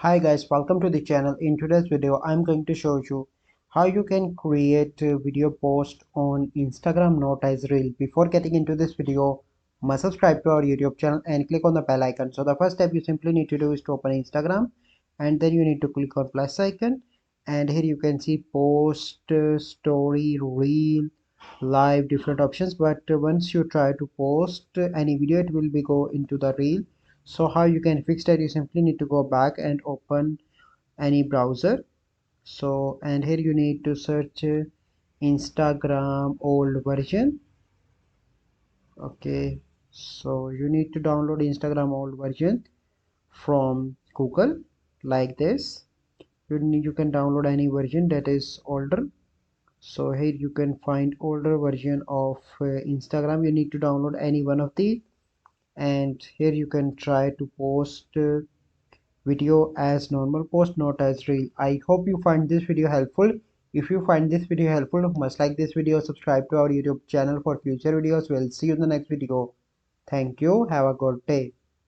Hi guys, welcome to the channel. In today's video, I'm going to show you how you can create a video post on Instagram not as reel. Before getting into this video, must subscribe to our YouTube channel and click on the bell icon. So the first step you simply need to do is to open Instagram and then you need to click on plus icon and here you can see post, story, reel, live, different options. But once you try to post any video, it will be go into the reel. So how you can fix that? You simply need to go back and open any browser. So and here you need to search Instagram old version. Okay, so you need to download Instagram old version from Google like this. You can download any version that is older. So here you can find older version of Instagram. You need to download any one of these and here you can try to post video as normal post, not as reel. I hope you find this video helpful. If you find this video helpful, must like this video, subscribe to our YouTube channel for future videos. We'll see you in the next video. Thank you. Have a good day.